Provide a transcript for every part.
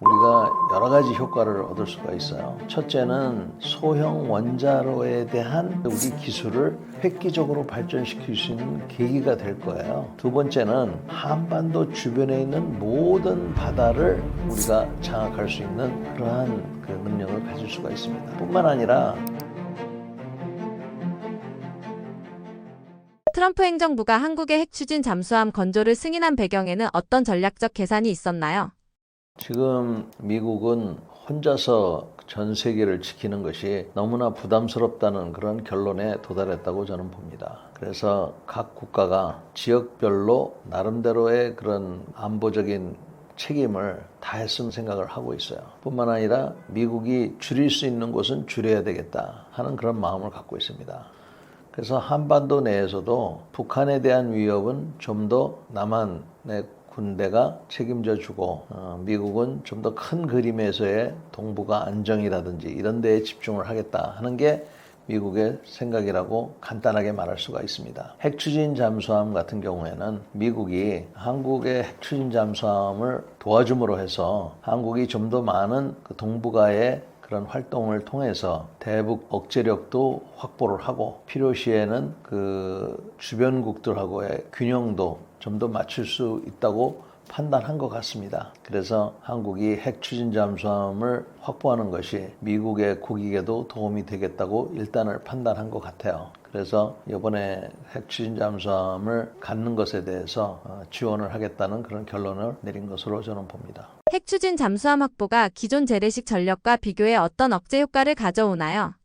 우리가 여러 가지 효과를 얻을 수가 있어요. 첫째는 소형 원자로에 대한 우리 기술을 획기적으로 발전시킬 수 있는 계기가 될 거예요. 두 번째는 한반도 주변에 있는 모든 바다를 우리가 장악할 수 있는 그러한 능력을 가질 수가 있습니다. 뿐만 아니라 트럼프 행정부가 한국의 핵추진 잠수함 건조를 승인한 배경에는 어떤 전략적 계산이 있었나요? 지금 미국은 혼자서 전 세계를 지키는 것이 너무나 부담스럽다는 그런 결론에 도달했다고 저는 봅니다. 그래서 각 국가가 지역별로 나름대로의 그런 안보적인 책임을 다했으면 생각을 하고 있어요. 뿐만 아니라 미국이 줄일 수 있는 곳은 줄여야 되겠다 하는 그런 마음을 갖고 있습니다. 그래서 한반도 내에서도 북한에 대한 위협은 좀 더 남한의 군대가 책임져 주고 미국은 좀 더 큰 그림에서의 동북아 안정이라든지 이런 데에 집중을 하겠다 하는 게 미국의 생각이라고 간단하게 말할 수가 있습니다. 핵추진 잠수함 같은 경우에는 미국이 한국의 핵추진 잠수함을 도와줌으로 해서 한국이 좀 더 많은 동북아의 그런 활동을 통해서 대북 억제력도 확보를 하고 필요시에는 주변국들하고의 균형도 좀 더 맞출 수 있다고 판단한 것 같습니다. 그래서 한국이 핵추진 잠수함을 확보하는 것이 미국의 국익에도 도움이 되겠다고 일단을 판단한 것 같아요. 그래서 이번에 핵추진 잠수함을 갖는 것에 대해서 지원을 하겠다는 그런 결론을 내린 것으로 저는 봅니다. 핵추진 잠수함 확보가 기존 재래식 전력과 비교해 어떤 억제 효과를 가져오나요?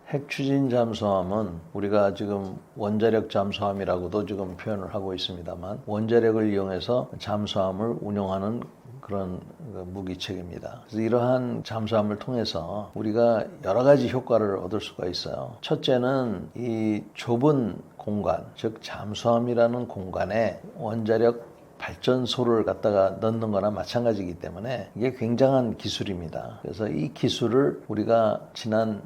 핵추진 잠수함은 우리가 지금 원자력 잠수함이라고도 지금 표현을 하고 있습니다만 원자력을 이용해서 잠수함을 운용하는 그런 무기체계입니다. 그래서 이러한 잠수함을 통해서 우리가 여러 가지 효과를 얻을 수가 있어요. 첫째는 이 좁은 공간, 즉 잠수함이라는 공간에 원자력 발전소를 갖다가 넣는 거나 마찬가지이기 때문에 이게 굉장한 기술입니다. 그래서 이 기술을 우리가 지난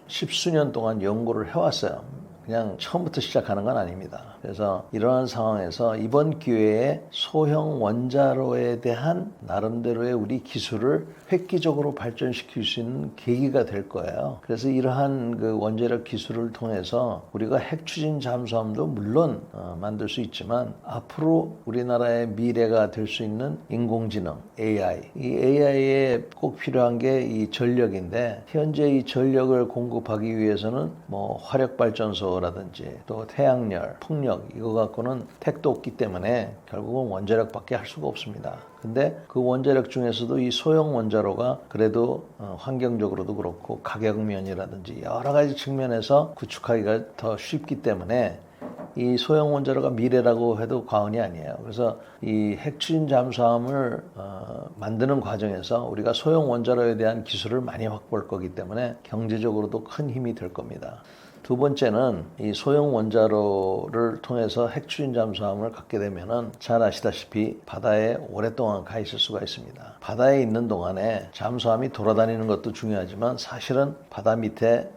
십수년 동안 연구를 해왔어요. 그냥 처음부터 시작하는 건 아닙니다. 그래서 이러한 상황에서 이번 기회에 소형 원자로에 대한 나름대로의 우리 기술을 획기적으로 발전시킬 수 있는 계기가 될 거예요. 그래서 이러한 원자력 기술을 통해서 우리가 핵추진 잠수함도 물론 만들 수 있지만 앞으로 우리나라의 미래가 될 수 있는 인공지능, AI. 이 AI에 꼭 필요한 게 이 전력인데 현재 이 전력을 공급하기 위해서는 화력발전소 라든지 또 태양열, 풍력 이거 갖고는 택도 없기 때문에 결국은 원자력밖에 할 수가 없습니다. 근데 그 원자력 중에서도 이 소형 원자로가 그래도 환경적으로도 그렇고 가격 면이라든지 여러 가지 측면에서 구축하기가 더 쉽기 때문에 이 소형 원자로가 미래라고 해도 과언이 아니에요. 그래서 이 핵추진 잠수함을 만드는 과정에서 우리가 소형 원자로에 대한 기술을 많이 확보할 거기 때문에 경제적으로도 큰 힘이 될 겁니다. 두 번째는 이 소형 원자로를 통해서 핵추진 잠수함을 갖게 되면은 잘 아시다시피 바다에 오랫동안 가 있을 수가 있습니다. 바다에 있는 동안에 잠수함이 돌아다니는 것도 중요하지만 사실은 바다 밑에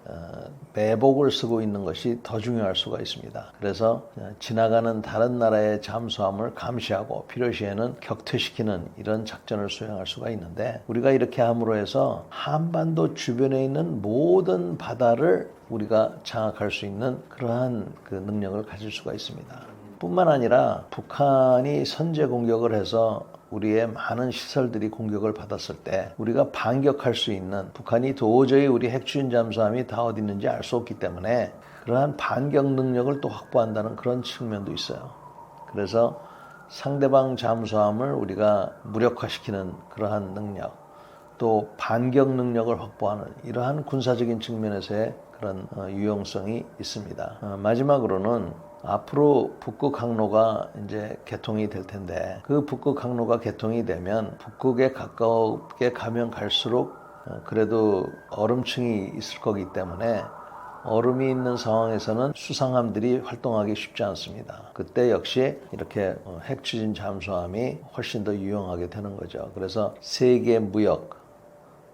매복을 쓰고 있는 것이 더 중요할 수가 있습니다. 그래서 지나가는 다른 나라의 잠수함을 감시하고 필요시에는 격퇴시키는 이런 작전을 수행할 수가 있는데 우리가 이렇게 함으로 해서 한반도 주변에 있는 모든 바다를 우리가 장악할 수 있는 그러한 능력을 가질 수가 있습니다. 뿐만 아니라 북한이 선제 공격을 해서 우리의 많은 시설들이 공격을 받았을 때 우리가 반격할 수 있는 북한이 도저히 우리 핵추진 잠수함이 다 어디 있는지 알 수 없기 때문에 그러한 반격 능력을 또 확보한다는 그런 측면도 있어요. 그래서 상대방 잠수함을 우리가 무력화시키는 그러한 능력 또 반격 능력을 확보하는 이러한 군사적인 측면에서의 그런 유용성이 있습니다. 마지막으로는 앞으로 북극 항로가 이제 개통이 될 텐데 그 북극 항로가 개통이 되면 북극에 가깝게 가면 갈수록 그래도 얼음층이 있을 거기 때문에 얼음이 있는 상황에서는 수상함들이 활동하기 쉽지 않습니다. 그때 역시 이렇게 핵추진 잠수함이 훨씬 더 유용하게 되는 거죠. 그래서 세계 무역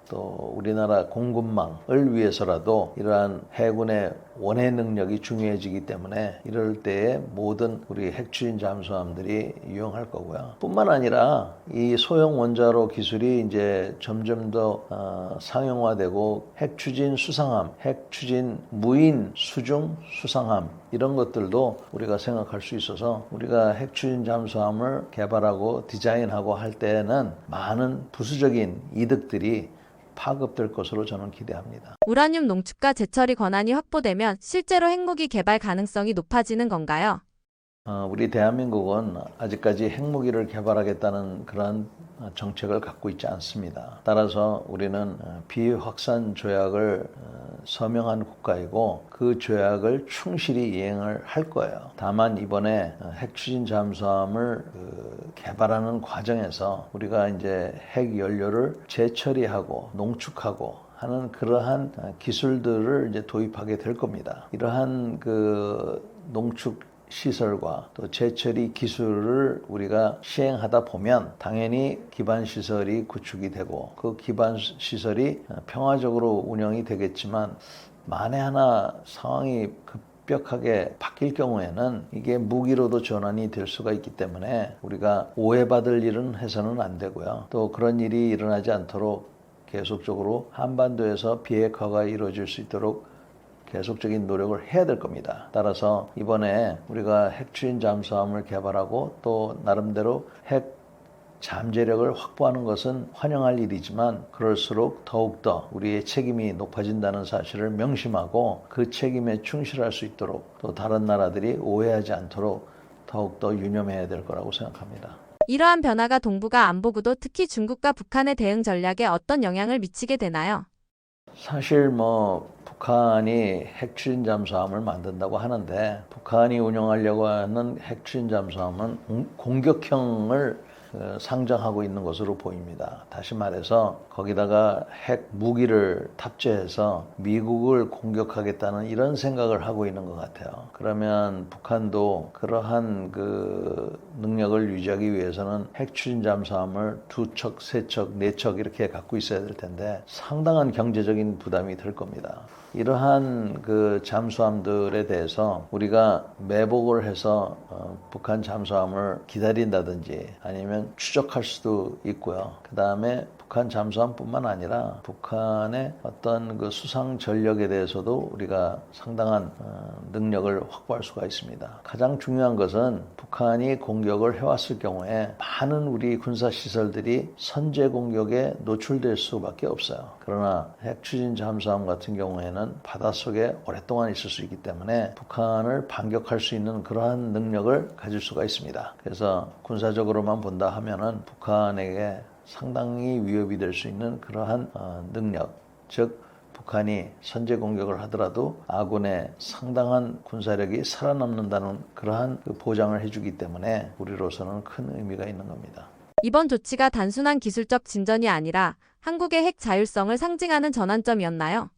또 우리나라 공급망을 위해서라도 이러한 해군의 원해 능력이 중요해지기 때문에 이럴 때에 모든 우리 핵추진 잠수함들이 유용할 거고요. 뿐만 아니라 이 소형 원자로 기술이 이제 점점 더 상용화되고 핵추진 수상함, 핵추진 무인 수중 수상함 이런 것들도 우리가 생각할 수 있어서 우리가 핵추진 잠수함을 개발하고 디자인하고 할 때에는 많은 부수적인 이득들이 파급될 것으로 저는 기대합니다. 우라늄 농축과 재처리 권한이 확보되면 실제로 핵무기 개발 가능성이 높아지는 건가요? 우리 대한민국은 아직까지 핵무기를 개발하겠다는 그런 정책을 갖고 있지 않습니다. 따라서 우리는 비확산 조약을 서명한 국가이고 그 조약을 충실히 이행을 할 거예요. 다만 이번에 핵추진 잠수함을 개발하는 과정에서 우리가 이제 핵 연료를 재처리하고 농축하고 하는 그러한 기술들을 이제 도입하게 될 겁니다. 이러한 그 농축 시설과 또 재처리 기술을 우리가 시행하다 보면 당연히 기반 시설이 구축이 되고 그 기반 시설이 평화적으로 운영이 되겠지만 만에 하나 상황이 급격하게 바뀔 경우에는 이게 무기로도 전환이 될 수가 있기 때문에 우리가 오해받을 일은 해서는 안 되고요. 또 그런 일이 일어나지 않도록 계속적으로 한반도에서 비핵화가 이루어질 수 있도록 계속적인 노력을 해야 될 겁니다. 따라서 이번에 우리가 핵추진 잠수함을 개발하고 또 나름대로 핵 잠재력을 확보하는 것은 환영할 일이지만 그럴수록 더욱더 우리의 책임이 높아진다는 사실을 명심하고 그 책임에 충실할 수 있도록 또 다른 나라들이 오해하지 않도록 더욱더 유념해야 될 거라고 생각합니다. 이러한 변화가 동북아 안보구도 특히 중국과 북한의 대응 전략에 어떤 영향을 미치게 되나요? 사실 북한이 핵추진 잠수함을 만든다고 하는데 북한이 운영하려고 하는 핵추진 잠수함은 공격형을 상정하고 있는 것으로 보입니다. 다시 말해서 거기다가 핵 무기를 탑재해서 미국을 공격하겠다는 이런 생각을 하고 있는 것 같아요. 그러면 북한도 그러한 그 능력을 유지하기 위해서는 핵추진 잠수함을 2척, 3척, 4척 이렇게 갖고 있어야 될 텐데 상당한 경제적인 부담이 될 겁니다. 이러한 그 잠수함들에 대해서 우리가 매복을 해서 북한 잠수함을 기다린다든지 아니면 추적할 수도 있고요. 그 다음에 북한 잠수함뿐만 아니라 북한의 어떤 그 수상 전력에 대해서도 우리가 상당한 능력을 확보할 수가 있습니다. 가장 중요한 것은 북한이 공격을 해왔을 경우에 많은 우리 군사 시설들이 선제 공격에 노출될 수밖에 없어요. 그러나 핵추진 잠수함 같은 경우에는 바닷속에 오랫동안 있을 수 있기 때문에 북한을 반격할 수 있는 그러한 능력을 가질 수가 있습니다. 그래서 군사적으로만 본다 하면은 북한에게 상당히 위협이 될 수 있는 그러한 능력, 즉 북한이 선제 공격을 하더라도 아군의 상당한 군사력이 살아남는다는 그러한 보장을 해주기 때문에 우리로서는 큰 의미가 있는 겁니다. 이번 조치가 단순한 기술적 진전이 아니라 한국의 핵 자율성을 상징하는 전환점이었나요?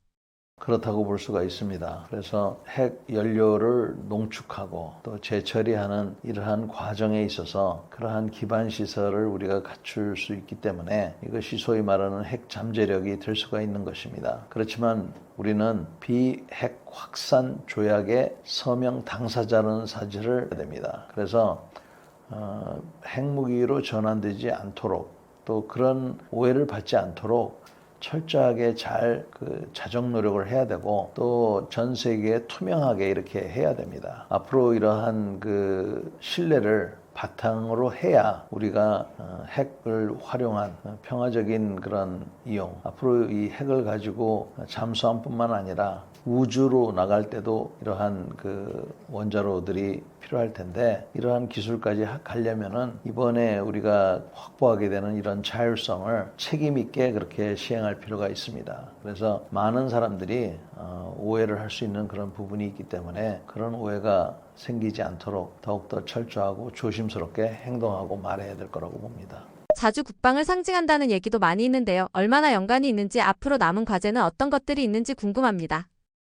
그렇다고 볼 수가 있습니다. 그래서 핵 연료를 농축하고 또 재처리하는 이러한 과정에 있어서 그러한 기반 시설을 우리가 갖출 수 있기 때문에 이것이 소위 말하는 핵 잠재력이 될 수가 있는 것입니다. 그렇지만 우리는 비핵 확산 조약의 서명 당사자라는 사실을 해야 됩니다. 그래서 핵무기로 전환되지 않도록 또 그런 오해를 받지 않도록 철저하게 잘 자정 노력을 해야 되고 또 전 세계에 투명하게 이렇게 해야 됩니다. 앞으로 이러한 신뢰를 바탕으로 해야 우리가 핵을 활용한 평화적인 그런 이용, 앞으로 이 핵을 가지고 잠수함뿐만 아니라 우주로 나갈 때도 이러한 원자로들이 필요할 텐데 이러한 기술까지 가려면은 이번에 우리가 확보하게 되는 이런 자율성을 책임 있게 그렇게 시행할 필요가 있습니다. 그래서 많은 사람들이 오해를 할 수 있는 그런 부분이 있기 때문에 그런 오해가 생기지 않도록 더욱더 철저하고 조심스럽게 행동하고 말해야 될 거라고 봅니다. 자주 국방을 상징한다는 얘기도 많이 있는데요. 얼마나 연관이 있는지 앞으로 남은 과제는 어떤 것들이 있는지 궁금합니다.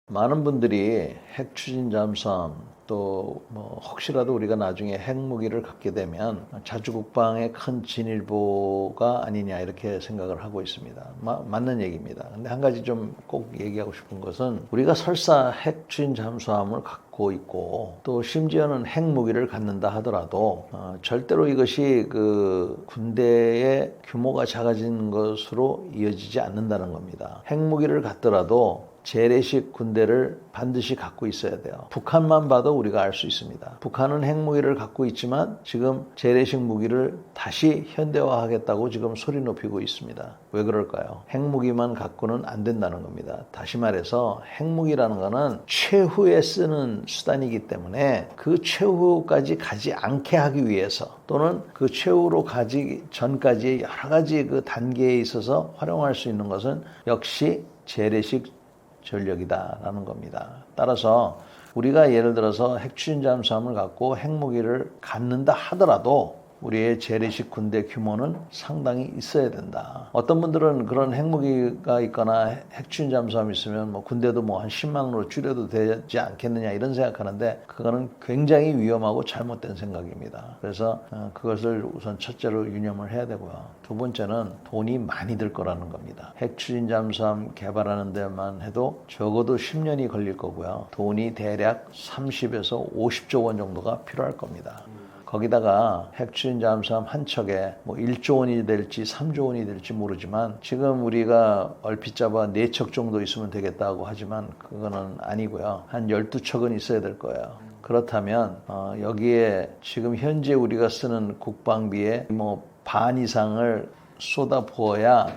많은 분들이 핵 추진 잠수함 또 뭐 혹시라도 우리가 나중에 핵무기를 갖게 되면 자주국방의 큰 진일보가 아니냐 이렇게 생각을 하고 있습니다. 맞는 얘기입니다. 근데 한 가지 좀 꼭 얘기하고 싶은 것은 우리가 설사 핵 추진 잠수함을 갖고 있고 또 심지어는 핵무기를 갖는다 하더라도 절대로 이것이 그 군대의 규모가 작아진 것으로 이어지지 않는다는 겁니다. 핵무기를 갖더라도 재래식 군대를 반드시 갖고 있어야 돼요. 북한만 봐도 우리가 알 수 있습니다. 북한은 핵무기를 갖고 있지만 지금 재래식 무기를 다시 현대화하겠다고 지금 소리 높이고 있습니다. 왜 그럴까요? 핵무기만 갖고는 안 된다는 겁니다. 다시 말해서 핵무기라는 거는 최후에 쓰는 수단이기 때문에 그 최후까지 가지 않게 하기 위해서 또는 그 최후로 가기 전까지의 여러 가지 그 단계에 있어서 활용할 수 있는 것은 역시 재래식 전력이다라는 겁니다. 따라서 우리가 예를 들어서 핵추진 잠수함을 갖고 핵무기를 갖는다 하더라도 우리의 재래식 군대 규모는 상당히 있어야 된다. 어떤 분들은 그런 핵무기가 있거나 핵추진 잠수함이 있으면 뭐 군대도 뭐 한 10만으로 줄여도 되지 않겠느냐 이런 생각하는데 그거는 굉장히 위험하고 잘못된 생각입니다. 그래서 그것을 우선 첫째로 유념을 해야 되고요. 두 번째는 돈이 많이 들 거라는 겁니다. 핵추진 잠수함 개발하는 데만 해도 적어도 10년이 걸릴 거고요. 돈이 대략 30에서 50조 원 정도가 필요할 겁니다. 거기다가 핵추진 잠수함 한 척에 뭐 1조 원이 될지 3조 원이 될지 모르지만 지금 우리가 얼핏 잡아 4척 정도 있으면 되겠다고 하지만 그거는 아니고요. 한 12척은 있어야 될 거예요. 그렇다면 여기에 지금 현재 우리가 쓰는 국방비의 뭐 반 이상을 쏟아부어야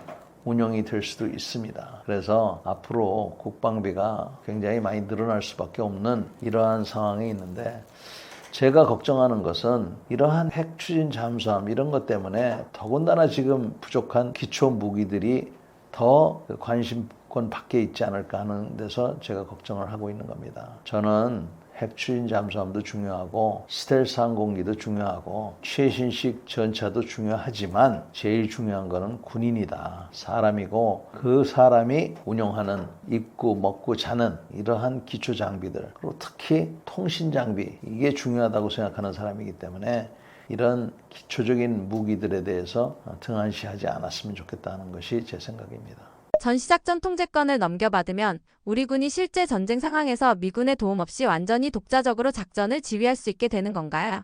운영이 될 수도 있습니다. 그래서 앞으로 국방비가 굉장히 많이 늘어날 수밖에 없는 이러한 상황이 있는데 제가 걱정하는 것은 이러한 핵 추진 잠수함 이런 것 때문에 더군다나 지금 부족한 기초 무기들이 더 관심권 밖에 있지 않을까 하는 데서 제가 걱정을 하고 있는 겁니다. 저는 핵 추진 잠수함도 중요하고 스텔스 항공기도 중요하고 최신식 전차도 중요하지만 제일 중요한 거는 군인이다. 사람이고 그 사람이 운영하는 입고 먹고 자는 이러한 기초 장비들 그리고 특히 통신 장비 이게 중요하다고 생각하는 사람이기 때문에 이런 기초적인 무기들에 대해서 등한시하지 않았으면 좋겠다는 것이 제 생각입니다. 전시작전 통제권을 넘겨받으면 우리 군이 실제 전쟁 상황에서 미군의 도움 없이 완전히 독자적으로 작전을 지휘할 수 있게 되는 건가요?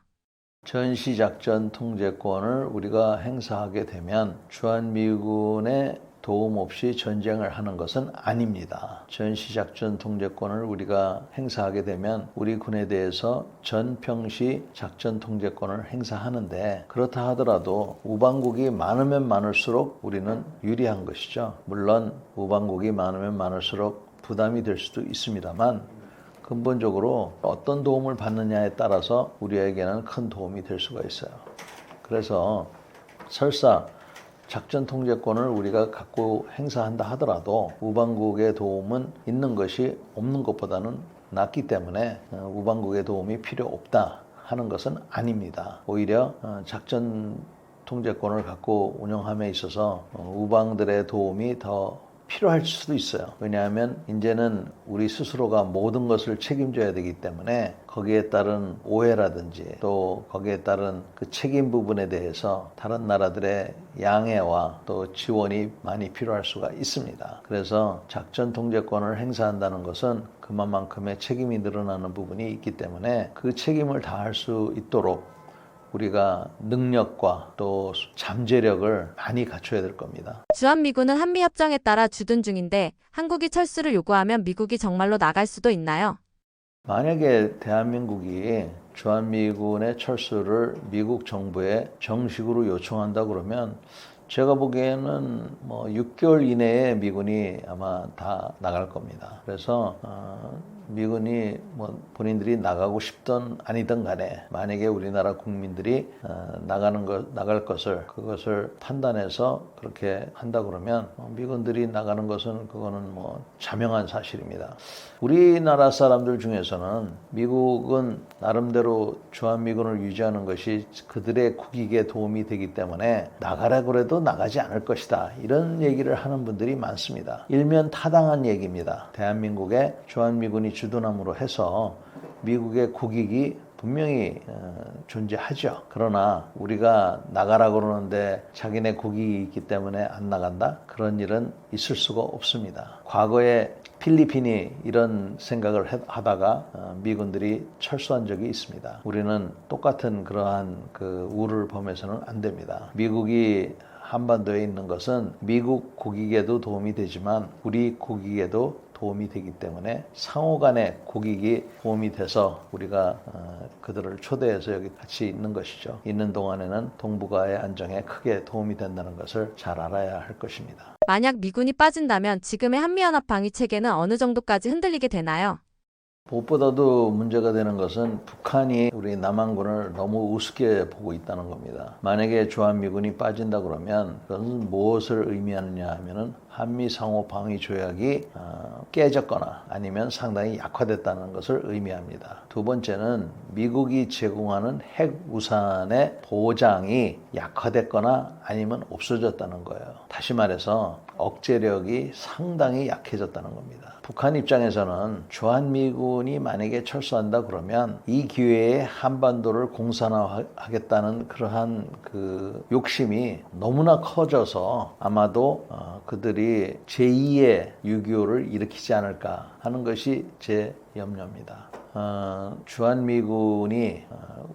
전시작전 통제권을 우리가 행사하게 되면 주한미군의 도움 없이 전쟁을 하는 것은 아닙니다. 전시작전 통제권을 우리가 행사하게 되면 우리 군에 대해서 전평시 작전 통제권을 행사하는데 그렇다 하더라도 우방국이 많으면 많을수록 우리는 유리한 것이죠. 물론 우방국이 많으면 많을수록 부담이 될 수도 있습니다만 근본적으로 어떤 도움을 받느냐에 따라서 우리에게는 큰 도움이 될 수가 있어요. 그래서 설사 작전 통제권을 우리가 갖고 행사한다 하더라도 우방국의 도움은 있는 것이 없는 것보다는 낫기 때문에 우방국의 도움이 필요 없다 하는 것은 아닙니다. 오히려 작전 통제권을 갖고 운영함에 있어서 우방들의 도움이 더 필요할 수도 있어요. 왜냐하면 이제는 우리 스스로가 모든 것을 책임져야 되기 때문에 거기에 따른 오해라든지 또 거기에 따른 그 책임 부분에 대해서 다른 나라들의 양해와 또 지원이 많이 필요할 수가 있습니다. 그래서 작전 통제권을 행사한다는 것은 그만큼의 책임이 늘어나는 부분이 있기 때문에 그 책임을 다할 수 있도록 우리가 능력과 또 잠재력을 많이 갖춰야 될 겁니다. 주한미군은 한미협정에 따라 주둔 중인데 한국이 철수를 요구하면 미국이 정말로 나갈 수도 있나요? 만약에 대한민국이 주한미군의 철수를 미국 정부에 정식으로 요청한다 그러면 제가 보기에는 뭐 6개월 이내에 미군이 아마 다 나갈 겁니다. 그래서 미군이 뭐 본인들이 나가고 싶든 아니든 간에 만약에 우리나라 국민들이 나갈 것을 그것을 판단해서 그렇게 한다 그러면 미군들이 나가는 것은 그거는 뭐 자명한 사실입니다. 우리나라 사람들 중에서는 미국은 나름대로 주한미군을 유지하는 것이 그들의 국익에 도움이 되기 때문에 나가라고 해도 나가지 않을 것이다. 이런 얘기를 하는 분들이 많습니다. 일면 타당한 얘기입니다. 대한민국에 주한미군이 주둔함으로 해서 미국의 국익이 분명히 존재하죠. 그러나 우리가 나가라고 그러는데 자기네 국익이 있기 때문에 안 나간다? 그런 일은 있을 수가 없습니다. 과거에 필리핀이 이런 생각을 하다가 미군들이 철수한 적이 있습니다. 우리는 똑같은 그러한 그 우를 범해서는 안 됩니다. 미국이 한반도에 있는 것은 미국 국익에도 도움이 되지만 우리 국익에도 도움이 되기 때문에 상호 간의 국익이 도움이 돼서 우리가 그들을 초대해서 여기 같이 있는 것이죠. 있는 동안에는 동북아의 안정에 크게 도움이 된다는 것을 잘 알아야 할 것입니다. 만약 미군이 빠진다면 지금의 한미연합 방위 체계는 어느 정도까지 흔들리게 되나요? 무엇보다도 문제가 되는 것은 북한이 우리 남한군을 너무 우습게 보고 있다는 겁니다. 만약에 주한미군이 빠진다 그러면 그것은 무엇을 의미하느냐 하면은 한미 상호 방위 조약이 깨졌거나 아니면 상당히 약화됐다는 것을 의미합니다. 두 번째는 미국이 제공하는 핵 우산의 보장이 약화됐거나 아니면 없어졌다는 거예요. 다시 말해서 억제력이 상당히 약해졌다는 겁니다. 북한 입장에서는 주한미군이 만약에 철수한다 그러면 이 기회에 한반도를 공산화하겠다는 그러한 그 욕심이 너무나 커져서 아마도 그들이 제2의 6.25를 일으키지 않을까 하는 것이 제 염려입니다. 주한미군이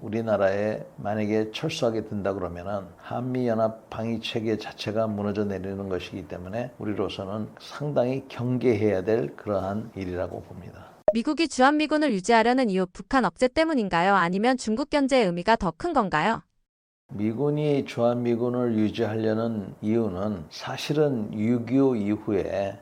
우리나라에 만약에 철수하게 된다 그러면은 한미연합 방위체계 자체가 무너져 내리는 것이기 때문에 우리로서는 상당히 경계해야 될 그러한 일이라고 봅니다. 미국이 주한미군을 유지하려는 이유 북한 억제 때문인가요? 아니면 중국 견제의 의미가 더 큰 건가요? 미군이 주한미군을 유지하려는 이유는 사실은 6.25 이후에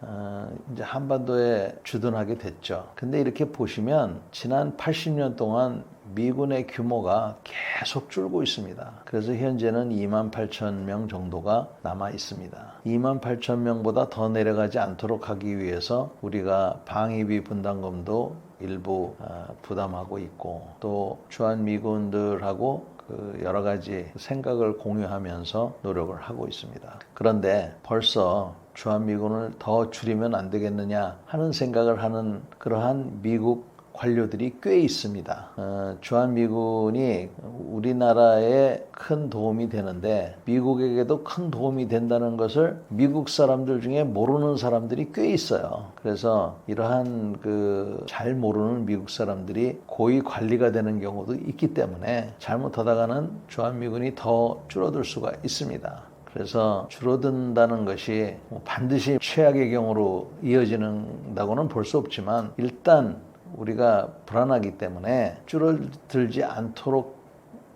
이제 한반도에 주둔하게 됐죠. 근데 이렇게 보시면 지난 80년 동안 미군의 규모가 계속 줄고 있습니다. 그래서 현재는 28,000명 정도가 남아 있습니다. 28,000명보다 더 내려가지 않도록 하기 위해서 우리가 방위비 분담금도 일부 부담하고 있고 또 주한미군들하고 여러 가지 생각을 공유하면서 노력을 하고 있습니다. 그런데 벌써 주한미군을 더 줄이면 안 되겠느냐 하는 생각을 하는 그러한 미국 관료들이 꽤 있습니다. 주한미군이 우리나라에 큰 도움이 되는데 미국에게도 큰 도움이 된다는 것을 미국 사람들 중에 모르는 사람들이 꽤 있어요. 그래서 이러한 잘 모르는 미국 사람들이 고위 관리가 되는 경우도 있기 때문에 잘못하다가는 주한미군이 더 줄어들 수가 있습니다. 그래서 줄어든다는 것이 반드시 최악의 경우로 이어진다고는 볼 수 없지만 일단 우리가 불안하기 때문에 줄어들지 않도록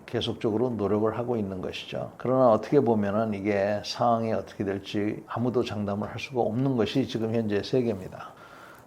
계속적으로 노력을 하고 있는 것이죠. 그러나 어떻게 보면은 이게 상황이 어떻게 될지 아무도 장담을 할 수가 없는 것이 지금 현재 세계입니다.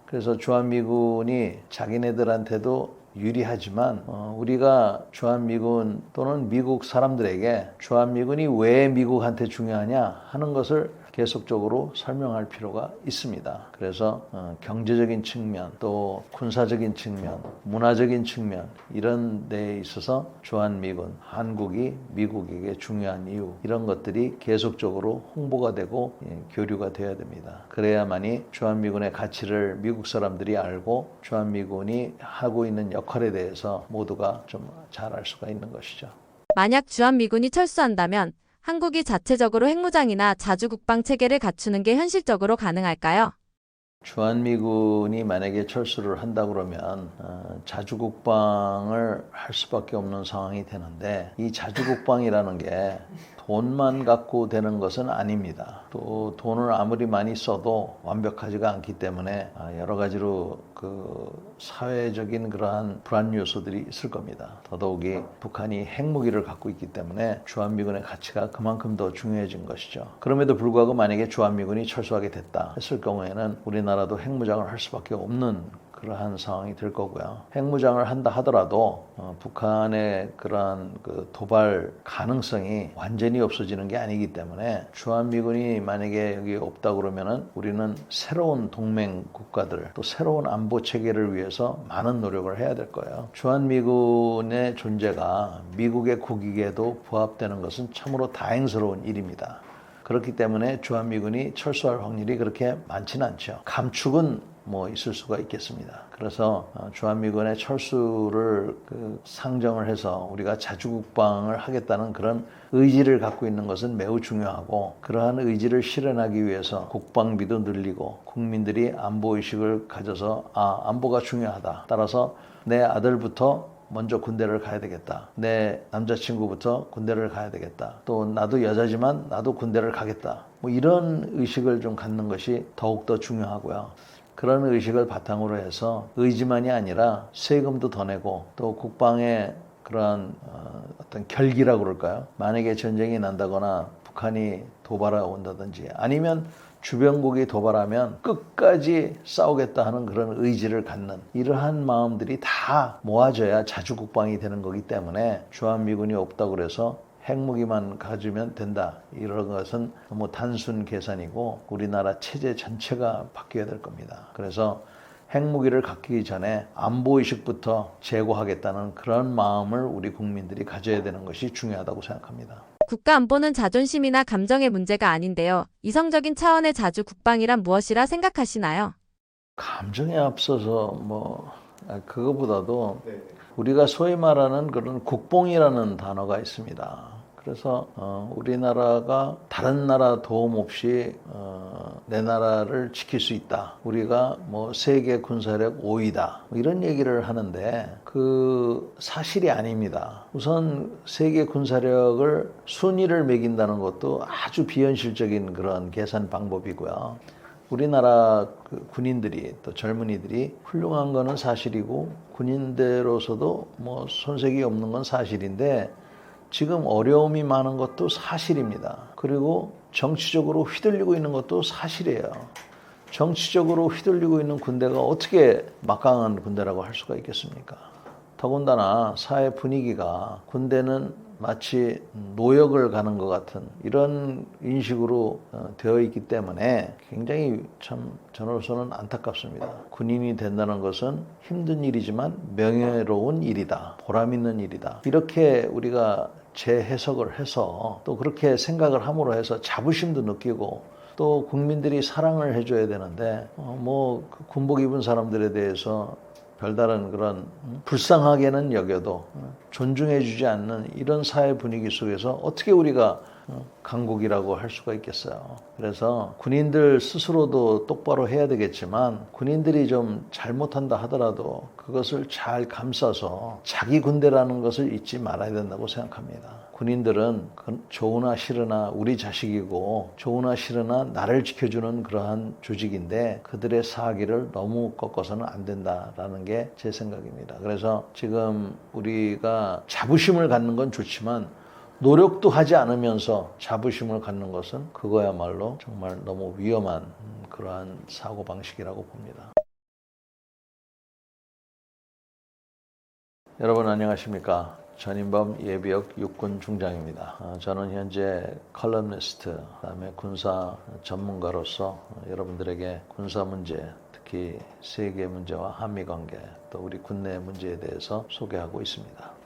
그래서 주한미군이 자기네들한테도 유리하지만 우리가 주한미군 또는 미국 사람들에게 주한미군이 왜 미국한테 중요하냐 하는 것을 계속적으로 설명할 필요가 있습니다. 그래서 경제적인 측면, 또 군사적인 측면, 문화적인 측면 이런 데에 있어서 주한미군, 한국이 미국에게 중요한 이유 이런 것들이 계속적으로 홍보가 되고 교류가 되어야 됩니다. 그래야만이 주한미군의 가치를 미국 사람들이 알고 주한미군이 하고 있는 역할에 대해서 모두가 좀 잘 알 수가 있는 것이죠. 만약 주한미군이 철수한다면 한국이 자체적으로 핵무장이나 자주국방 체계를 갖추는 게 현실적으로 가능할까요? 주한미군이 만약에 철수를 한다 그러면 자주국방을 할 수밖에 없는 상황이 되는데 이 자주국방이라는 게 돈만 갖고 되는 것은 아닙니다. 또 돈을 아무리 많이 써도 완벽하지가 않기 때문에 여러 가지로 사회적인 그러한 불안 요소들이 있을 겁니다. 더더욱이 북한이 핵무기를 갖고 있기 때문에 주한미군의 가치가 그만큼 더 중요해진 것이죠. 그럼에도 불구하고 만약에 주한미군이 철수하게 됐다 했을 경우에는 우리나라도 핵무장을 할 수밖에 없는 그러한 상황이 될 거고요. 핵무장을 한다 하더라도 북한의 그러한 그 도발 가능성이 완전히 없어지는 게 아니기 때문에 주한미군이 만약에 여기 없다 그러면은 우리는 새로운 동맹 국가들 또 새로운 안보 체계를 위해서 많은 노력을 해야 될 거예요. 주한미군의 존재가 미국의 국익에도 부합되는 것은 참으로 다행스러운 일입니다. 그렇기 때문에 주한미군이 철수할 확률이 그렇게 많지는 않죠. 감축은 뭐 있을 수가 있겠습니다. 그래서 주한미군의 철수를 상정을 해서 우리가 자주국방을 하겠다는 그런 의지를 갖고 있는 것은 매우 중요하고, 그러한 의지를 실현하기 위해서 국방비도 늘리고 국민들이 안보의식을 가져서 안보가 중요하다. 따라서 내 아들부터 먼저 군대를 가야 되겠다. 내 남자친구부터 군대를 가야 되겠다. 또 나도 여자지만 나도 군대를 가겠다. 뭐 이런 의식을 좀 갖는 것이 더욱더 중요하고요. 그런 의식을 바탕으로 해서 의지만이 아니라 세금도 더 내고 또 국방의 그러한 어떤 결기라고 그럴까요? 만약에 전쟁이 난다거나 북한이 도발해 온다든지 아니면 주변국이 도발하면 끝까지 싸우겠다 하는 그런 의지를 갖는 이러한 마음들이 다 모아져야 자주국방이 되는 거기 때문에 주한미군이 없다고 그래서 핵무기만 가지면 된다. 이런 것은 너무 단순 계산이고 우리나라 체제 전체가 바뀌어야 될 겁니다. 그래서 핵무기를 갖기 전에 안보의식부터 제고하겠다는 그런 마음을 우리 국민들이 가져야 되는 것이 중요하다고 생각합니다. 국가 안보는 자존심이나 감정의 문제가 아닌데요. 이성적인 차원의 자주 국방이란 무엇이라 생각하시나요? 감정에 앞서서 그거보다도 우리가 소위 말하는 그런 국뽕이라는 단어가 있습니다. 그래서 우리나라가 다른 나라 도움 없이 내 나라를 지킬 수 있다. 우리가 세계 군사력 5위다. 이런 얘기를 하는데 그 사실이 아닙니다. 우선 세계 군사력을 순위를 매긴다는 것도 아주 비현실적인 그런 계산 방법이고요. 우리나라 군인들이 또 젊은이들이 훌륭한 거는 사실이고 군인대로서도 손색이 없는 건 사실인데 지금 어려움이 많은 것도 사실입니다. 그리고 정치적으로 휘둘리고 있는 것도 사실이에요. 정치적으로 휘둘리고 있는 군대가 어떻게 막강한 군대라고 할 수가 있겠습니까? 더군다나 사회 분위기가 군대는 마치 노역을 가는 것 같은 이런 인식으로 되어 있기 때문에 굉장히 참 저로서는 안타깝습니다. 군인이 된다는 것은 힘든 일이지만 명예로운 일이다. 보람 있는 일이다. 이렇게 우리가 재해석을 해서 또 그렇게 생각을 함으로 해서 자부심도 느끼고 또 국민들이 사랑을 해줘야 되는데 군복 입은 사람들에 대해서 별다른 그런 불쌍하게는 여겨도 존중해주지 않는 이런 사회 분위기 속에서 어떻게 우리가 강국이라고 할 수가 있겠어요. 그래서 군인들 스스로도 똑바로 해야 되겠지만 군인들이 좀 잘못한다 하더라도 그것을 잘 감싸서 자기 군대라는 것을 잊지 말아야 된다고 생각합니다. 군인들은 좋으나 싫으나 우리 자식이고 좋으나 싫으나 나를 지켜주는 그러한 조직인데 그들의 사기를 너무 꺾어서는 안 된다라는 게 제 생각입니다. 그래서 지금 우리가 자부심을 갖는 건 좋지만 노력도 하지 않으면서 자부심을 갖는 것은 그거야말로 정말 너무 위험한 그러한 사고방식이라고 봅니다. 여러분 안녕하십니까? 전인범 예비역 육군 중장입니다. 저는 현재 컬럼니스트, 그다음에 군사 전문가로서 여러분들에게 군사 문제, 특히 세계 문제와 한미 관계, 또 우리 국내 문제에 대해서 소개하고 있습니다.